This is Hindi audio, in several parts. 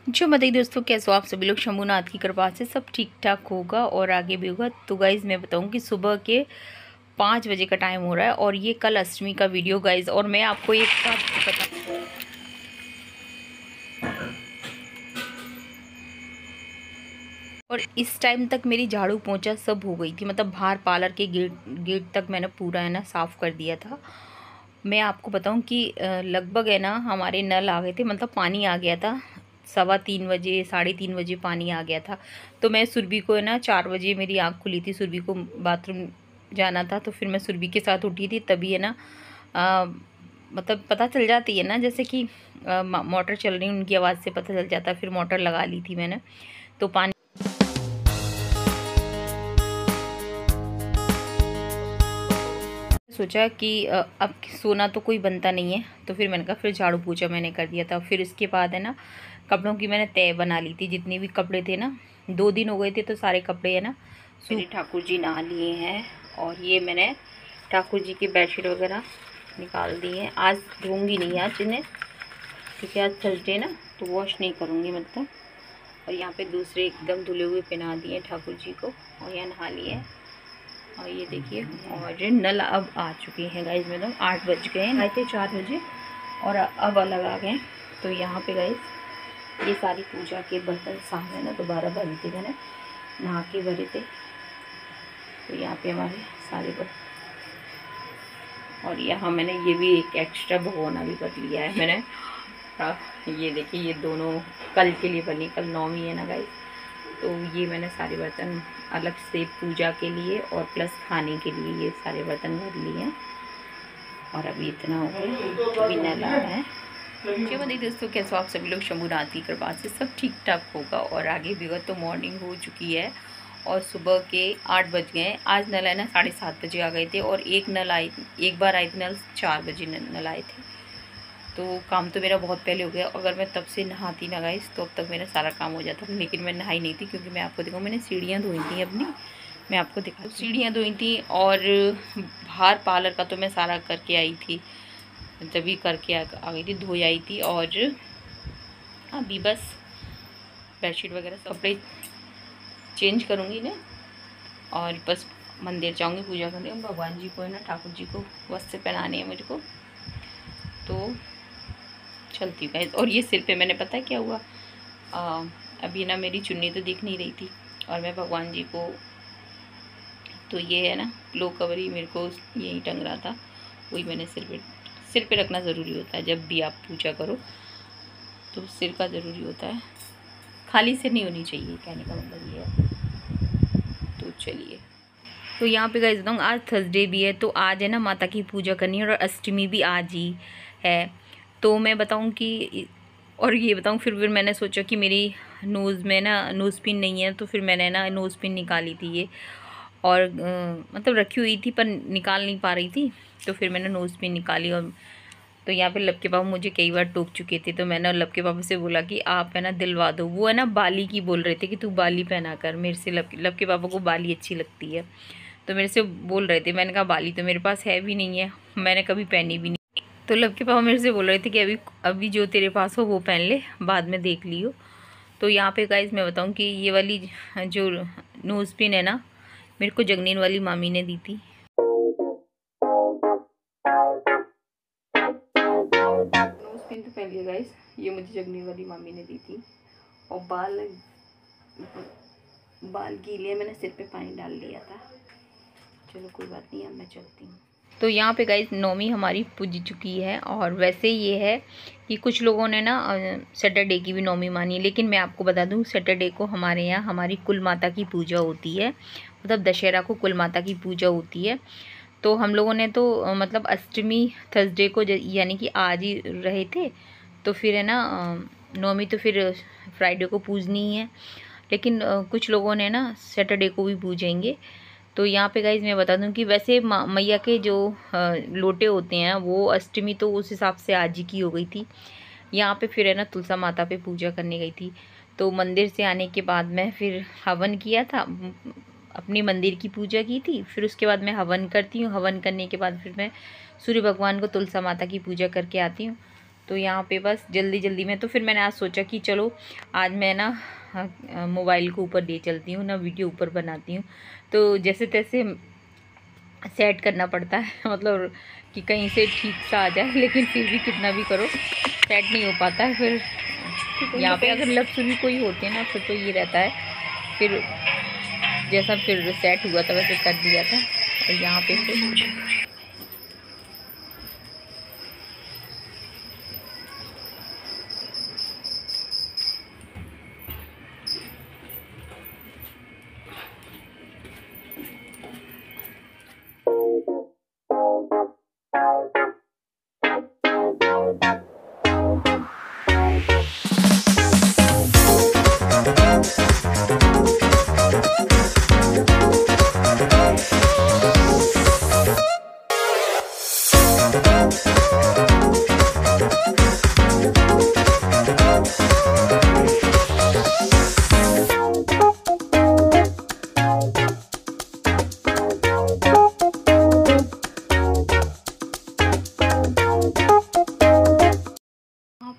जो बताइए दोस्तों, कैसे हो आप सभी लोग। शंभूनाथ की कृपा से सब ठीक ठाक होगा और आगे भी होगा। तो गाइज़ मैं बताऊं कि सुबह के 5 बजे का टाइम हो रहा है और ये कल अष्टमी का वीडियो गाइज़। और मैं आपको एक बात बता, और इस टाइम तक मेरी झाड़ू पोंछा सब हो गई थी। मतलब बाहर पार्लर के गेट तक मैंने पूरा है ना साफ़ कर दिया था। मैं आपको बताऊं कि लगभग है ना हमारे नल आ गए थे, मतलब पानी आ गया था 3:15 बजे 3:30 बजे पानी आ गया था। तो मैं सुरभि को है ना 4 बजे मेरी आँख खुली थी, सुरभि को बाथरूम जाना था। तो फिर मैं सुरभि के साथ उठी थी, तभी है ना मतलब पता चल जाती है ना, जैसे कि मोटर चल रही उनकी आवाज़ से पता चल जाता है। फिर मोटर लगा ली थी मैंने, तो पानी सोचा कि अब सोना तो कोई बनता नहीं है। तो फिर मैंने कहा फिर झाड़ू पोछा मैंने कर दिया था। फिर इसके बाद है ना कपड़ों की मैंने तय बना ली थी, जितने भी कपड़े थे ना। 2 दिन हो गए थे तो सारे कपड़े है ना मेरे ठाकुर जी नहा लिए हैं। और ये मैंने ठाकुर जी की बेडशीट वगैरह निकाल दी हैं। आज धोऊंगी नहीं आज इन्हें, क्योंकि आज थर्सडे ना, तो वॉश नहीं करूँगी मतलब। और यहाँ पे दूसरे एकदम धुले हुए पहना दिए ठाकुर जी को, और यहाँ नहा लिए हैं। और ये देखिए, और नल अब आ चुके हैं गाइज। मतलब 8 बज गए हैं, आए थे 4 बजे और अब अलग आ गए। तो यहाँ पे गाइज ये सारी पूजा के बर्तन साफ है ना, दोबारा भरे थे मैंने, नहा के भरे थे। तो यहाँ पे हमारे सारे बर्तन, और यहाँ मैंने ये भी एक एक्स्ट्रा भगोना भी कर लिया है मैंने। ये देखिए, ये दोनों कल के लिए बनी, कल नौमी है ना गाइज। तो ये मैंने सारे बर्तन अलग से पूजा के लिए और प्लस खाने के लिए ये सारे बर्तन भर लिए हैं। और अभी इतना हो गया, अभी नल आ रहा है। क्या बताइए दोस्तों, कैसे आप सभी लोग। शंभूनाथ की कृपा से सब ठीक ठाक होगा और आगे भी होगा। तो मॉर्निंग हो चुकी है और सुबह के 8 बज गए। आज नल है ना 7:30 बजे आ गए थे, और एक बार आई थी नल 4 बजे नल आए थे। तो काम तो मेरा बहुत पहले हो गया। अगर मैं तब से नहाती ना गाइस, तो अब तक मेरा सारा काम हो जाता। लेकिन मैं नहाई नहीं थी, क्योंकि मैं आपको दिखाऊँ, मैंने सीढ़ियाँ धोई थी अपनी। मैं आपको दिखा, सीढ़ियाँ धोई थी और बाहर पार्लर का तो मैं सारा करके आई थी, तभी करके आ गई थी, धोई आई थी। और अभी बस बेडशीट वगैरह कपड़े चेंज करूँगी इन्हें, और बस मंदिर जाऊँगी पूजा करने। भगवान जी को है ना, ठाकुर जी को वस्त्र पहनाने हैं मुझको, तो चलती हूँ गाइस। और ये सिर पे मैंने, पता है क्या हुआ, अभी ना मेरी चुन्नी तो दिख नहीं रही थी, और मैं भगवान जी को, तो ये है ना लो कवर ही मेरे को यही टंग रहा था, वही मैंने सिर पे रखना ज़रूरी होता है। जब भी आप पूजा करो तो सिर का ज़रूरी होता है, खाली सिर नहीं होनी चाहिए, कहने का मतलब ये है। तो चलिए, तो यहाँ पे गाइस बताऊँ, आज थर्सडे भी है, तो आज है ना माता की पूजा करनी है, और अष्टमी भी आज ही है। तो मैं बताऊँ कि, और ये बताऊँ, फिर मैंने सोचा कि मेरी नोज़ में ना नोज़ पिन नहीं है, तो फिर मैंने ना नोज़ पिन निकाली थी ये, और मतलब रखी हुई थी पर निकाल नहीं पा रही थी। तो फिर मैंने नोज़ पिन निकाली। और तो यहाँ पे लब के पापा मुझे कई बार टोक चुके थे, तो मैंने लब के पापा से बोला कि आप है ना दिलवा दो। वो है ना बाली की बोल रहे थे कि तू बाली पहना कर मेरे से। लब के पापा को बाली अच्छी लगती है, तो मेरे से बोल रहे थे। मैंने कहा बाली तो मेरे पास है भी नहीं है, मैंने कभी पहनी भी नहीं। तो लब के पापा मेरे से बोल रहे थे कि अभी जो तेरे पास हो वो पहन ले, बाद में देख लियो। तो यहाँ पे गाइस मैं बताऊँ कि ये वाली जो नोज़ पिन है ना, मेरे को जगनीन वाली मामी ने दी थी। नोज़ पिन तो पहन लिया गाइस, ये मुझे जगनीन वाली मामी ने दी थी। और बाल गीले, मैंने सिर पे पानी डाल लिया था। चलो कोई बात नहीं, अब मैं चलती हूँ। तो यहाँ पे गाइस नौमी हमारी पूज चुकी है। और वैसे ये है कि कुछ लोगों ने ना सैटरडे की भी नौमी मानी है, लेकिन मैं आपको बता दूँ, सैटरडे को हमारे यहाँ हमारी कुल माता की पूजा होती है। मतलब दशहरा को कुल माता की पूजा होती है। तो हम लोगों ने तो मतलब अष्टमी थर्सडे को यानी कि आज ही रहे थे, तो फिर है ना नौमी तो फिर फ्राइडे को पूजनी है। लेकिन कुछ लोगों ने ना सैटरडे को भी पूजेंगे। तो यहाँ पे गाइज मैं बता दूं कि वैसे मैया के जो लोटे होते हैं वो अष्टमी तो उस हिसाब से आज ही की हो गई थी। यहाँ पे फिर है ना तुलसा माता पे पूजा करने गई थी। तो मंदिर से आने के बाद मैं फिर हवन किया था, अपनी मंदिर की पूजा की थी। फिर उसके बाद मैं हवन करती हूँ, हवन करने के बाद फिर मैं सूर्य भगवान को तुलसा माता की पूजा करके आती हूँ। तो यहाँ पे बस जल्दी जल्दी में, तो फिर मैंने आज सोचा कि चलो आज मैं ना मोबाइल को ऊपर ले चलती हूँ ना, वीडियो ऊपर बनाती हूँ। तो जैसे तैसे सेट करना पड़ता है मतलब कि कहीं से ठीक सा आ जाए, लेकिन फिर भी कितना भी करो सेट नहीं हो पाता है। फिर यहाँ पे अगर लपसुनी कोई होती है ना, फिर तो ये रहता है, फिर जैसा फिर सेट हुआ था वैसे कर दिया था। और यहाँ पे फिर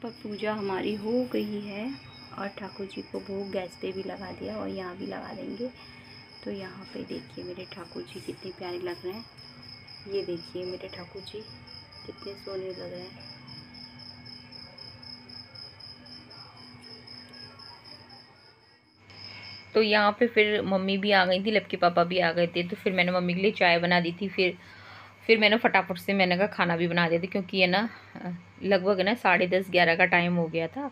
पर पूजा हमारी हो गई है और ठाकुर जी को भोग गैस पे भी लगा दिया और यहाँ भी लगा देंगे। तो यहाँ पे देखिए मेरे ठाकुर जी कितने प्यारे लग रहे हैं। ये देखिए मेरे ठाकुर जी कितने सोने लग रहे हैं। तो यहाँ पे फिर मम्मी भी आ गई थी, लपके पापा भी आ गए थे। तो फिर मैंने मम्मी के लिए चाय बना दी थी। फिर मैंने फटाफट से मैंने कहा खाना भी बना दिया था, क्योंकि ये ना लगभग ना 10:30-11 का टाइम हो गया था।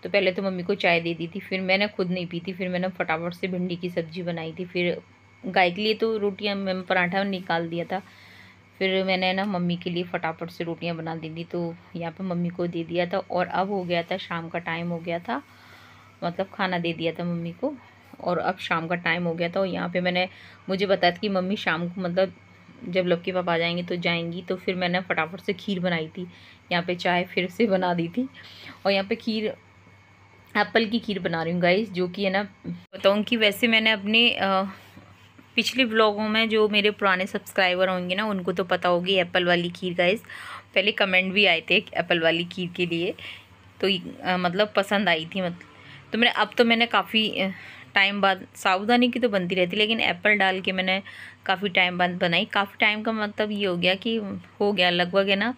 तो पहले तो मम्मी को चाय दे दी थी, फिर मैंने खुद नहीं पी थी। फिर मैंने फटाफट से भिंडी की सब्ज़ी बनाई थी। फिर गाय के लिए तो रोटियाँ मैं पराठा निकाल दिया था। फिर मैंने ना मम्मी के लिए फटाफट से रोटियाँ बना दी थी। तो यहाँ पे मम्मी को दे दिया था। और अब हो गया था शाम का टाइम हो गया था, मतलब खाना दे दिया था मम्मी को और अब शाम का टाइम हो गया था। और यहाँ पे मुझे बताया था कि मम्मी शाम को मतलब जब लपके पापा आ जाएंगे तो जाएंगी। तो फिर मैंने फटाफट से खीर बनाई थी। यहाँ पे चाय फिर से बना दी थी। और यहाँ पे खीर एप्पल की खीर बना रही हूँ गाइस, जो कि है ना बताऊँ कि वैसे मैंने अपने पिछले व्लॉगों में जो मेरे पुराने सब्सक्राइबर होंगे ना उनको तो पता होगी एप्पल वाली खीर गाइस। पहले कमेंट भी आए थे एप्पल वाली खीर के लिए, तो मतलब पसंद आई थी। तो मैंने काफ़ी टाइम बाद, साबूदाने की तो बनती रहती, लेकिन एप्पल डाल के मैंने काफ़ी टाइम बाद बनाई। काफ़ी टाइम का मतलब ये हो गया कि हो गया लगभग है ना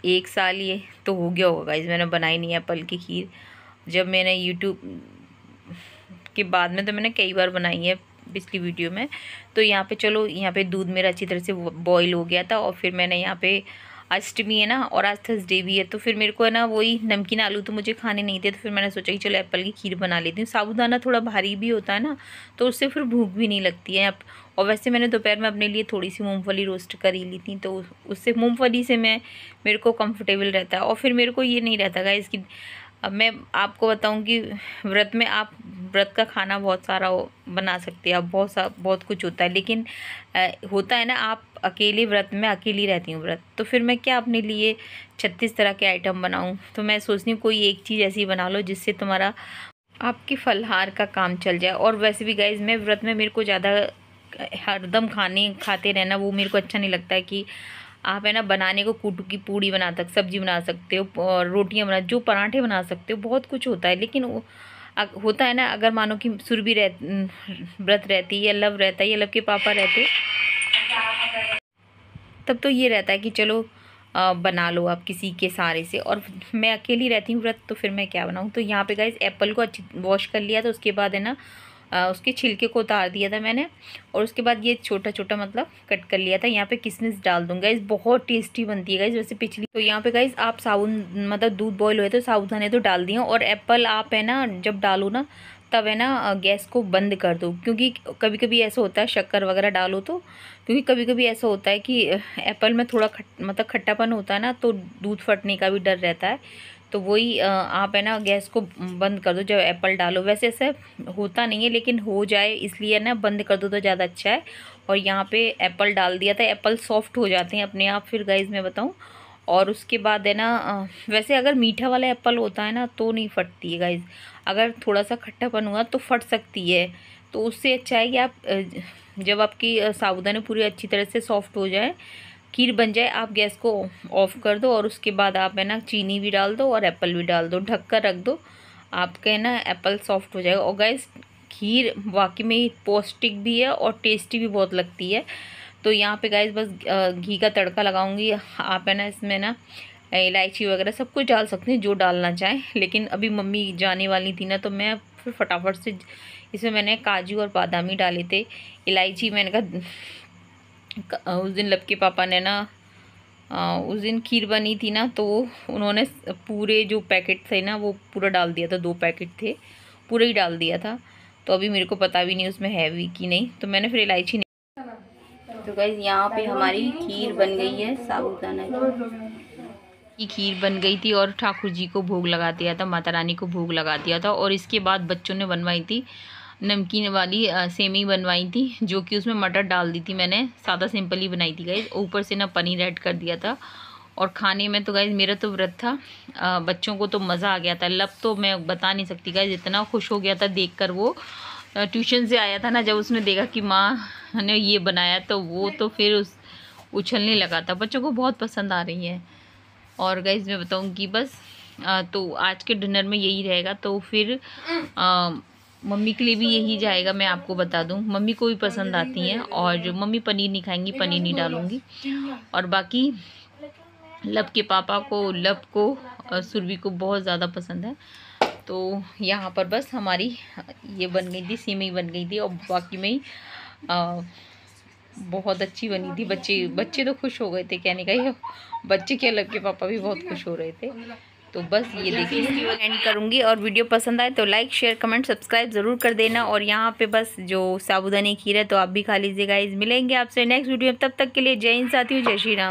1 साल ये तो हो गया होगा गाइस मैंने बनाई नहीं एप्पल की खीर। जब मैंने यूट्यूब के बाद में तो मैंने कई बार बनाई है पिछली वीडियो में। तो यहाँ पे चलो, यहाँ पे दूध मेरा अच्छी तरह से बॉईल हो गया था। और फिर मैंने यहाँ पे अष्टमी है ना और आज थर्सडे भी है, तो फिर मेरे को है ना वही नमकीन आलू तो मुझे खाने नहीं थे। तो फिर मैंने सोचा कि चलो एप्पल की खीर बना लेती हूँ। साबूदाना थोड़ा भारी भी होता है ना, तो उससे फिर भूख भी नहीं लगती है। और वैसे मैंने दोपहर में अपने लिए थोड़ी सी मूंगफली रोस्ट कर ही ली थी, तो उससे मूंगफली से मेरे को कंफर्टेबल रहता है। और फिर मेरे को ये नहीं रहता गाइस कि अब मैं आपको बताऊं कि व्रत में आप व्रत का खाना बहुत सारा बना सकते हैं, आप बहुत कुछ होता है, लेकिन होता है ना आप अकेले व्रत में अकेली रहती हूँ व्रत, तो फिर मैं क्या अपने लिए 36 तरह के आइटम बनाऊं। तो मैं सोचती हूँ कोई एक चीज़ ऐसी बना लो जिससे तुम्हारा आपकी फलाहार का काम चल जाए। और वैसे भी गाइज मैं व्रत में मेरे को ज़्यादा हरदम खाते रहना वो मेरे को अच्छा नहीं लगता है। कि आप है ना बनाने को कूटू की पूड़ी बना सकते, सब्जी बना सकते हो और रोटियां बना, जो पराठे बना सकते हो, बहुत कुछ होता है। लेकिन वो होता है ना, अगर मानो कि सुरभि व्रत रहती है या लव रहता है या लव के पापा रहते, तब तो ये रहता है कि चलो बना लो आप किसी के सहारे से। और मैं अकेली रहती हूँ व्रत, तो फिर मैं क्या बनाऊँ। तो यहाँ पे गाइस एप्पल को अच्छी वॉश कर लिया, तो उसके बाद है ना उसके छिलके को उतार दिया था मैंने। और उसके बाद ये छोटा छोटा मतलब कट कर लिया था। यहाँ पे किशमिश डाल दूँगा गाइस, बहुत टेस्टी बनती है गाइस वैसे पिछली। तो यहाँ पे गाइस आप मतलब दूध बॉयल हुए तो साबूदाने तो डाल दिए। और एप्पल आप है ना जब डालो ना तब है ना गैस को बंद कर दो, क्योंकि कभी कभी ऐसा होता है शक्कर वगैरह डालो तो, क्योंकि कभी कभी ऐसा होता है कि एप्पल में थोड़ा मतलब खट्टापन होता है ना, तो दूध फटने का भी डर रहता है। तो वही आप है ना गैस को बंद कर दो जब एप्पल डालो। वैसे ऐसे होता नहीं है, लेकिन हो जाए इसलिए ना बंद कर दो तो ज़्यादा अच्छा है। और यहाँ पे एप्पल डाल दिया था, एप्पल सॉफ्ट हो जाते हैं अपने आप फिर गाइज मैं बताऊँ। और उसके बाद है ना वैसे अगर मीठा वाला एप्पल होता है ना तो नहीं फटती है गाइज, अगर थोड़ा सा खट्टापन हुआ तो फट सकती है। तो उससे अच्छा है कि आप जब आपकी साबूदाने पूरी अच्छी तरह से सॉफ्ट हो जाए खीर बन जाए आप गैस को ऑफ कर दो और उसके बाद आप है ना चीनी भी डाल दो और एप्पल भी डाल दो, ढक कर रख दो, आपका है ना एप्पल सॉफ्ट हो जाएगा। और गाइस खीर वाकई में पौष्टिक भी है और टेस्टी भी बहुत लगती है। तो यहाँ पे गाइस बस घी का तड़का लगाऊंगी। आप है ना इसमें ना इलायची वगैरह सब कुछ डाल सकते हैं जो डालना चाहें, लेकिन अभी मम्मी जाने वाली थी ना तो मैं फिर फटाफट से इसमें मैंने काजू और बादाम ही डाले थे। इलायची मैंने कहा उस दिन लब के पापा ने ना उस दिन खीर बनी थी ना तो उन्होंने पूरे जो पैकेट थे ना वो पूरा डाल दिया था, 2 पैकेट थे पूरा ही डाल दिया था। तो अभी मेरे को पता भी नहीं उसमें है भी कि नहीं, तो मैंने फिर इलायची नहीं। तो गाइस यहाँ पे हमारी खीर बन गई है, साबूदाना की खीर बन गई थी और ठाकुर जी को भोग लगा दिया था, माता रानी को भोग लगा दिया था। और इसके बाद बच्चों ने बनवाई थी नमकीन वाली सेमी बनवाई थी, जो कि उसमें मटर डाल दी थी मैंने, सादा सिंपल ही बनाई थी गाइस, ऊपर से ना पनीर ऐड कर दिया था। और खाने में तो गाइस मेरा तो व्रत था, बच्चों को तो मज़ा आ गया था। लब तो मैं बता नहीं सकती गाइस, इतना खुश हो गया था देखकर। वो ट्यूशन से आया था ना, जब उसने देखा कि माँ ने ये बनाया तो वो तो फिर उछलने लगा था। बच्चों को बहुत पसंद आ रही है। और गाइस मैं बताऊँगी बस तो आज के डिनर में यही रहेगा। तो फिर मम्मी के लिए भी यही जाएगा, मैं आपको बता दूं। मम्मी को भी पसंद आती हैं और जो मम्मी पनीर नहीं खाएंगी, पनीर नहीं डालूंगी। और बाकी लब के पापा को, लब को, सुरभि को बहुत ज़्यादा पसंद है। तो यहाँ पर बस हमारी ये बन गई थी, सेवई बन गई थी और बाकी में बहुत अच्छी बनी थी। बच्चे तो खुश हो गए थे, कहने का ये बच्चे क्या, लब के पापा भी बहुत खुश हो रहे थे। तो बस ये देखिए एंड करूँगी। और वीडियो पसंद आए तो लाइक शेयर कमेंट सब्सक्राइब ज़रूर कर देना। और यहाँ पे बस जो साबूदानी खीर है तो आप भी खा लीजिएगा। मिलेंगे आपसे नेक्स्ट वीडियो में, तब तक के लिए जय हिंद साथियों, जय श्री राम।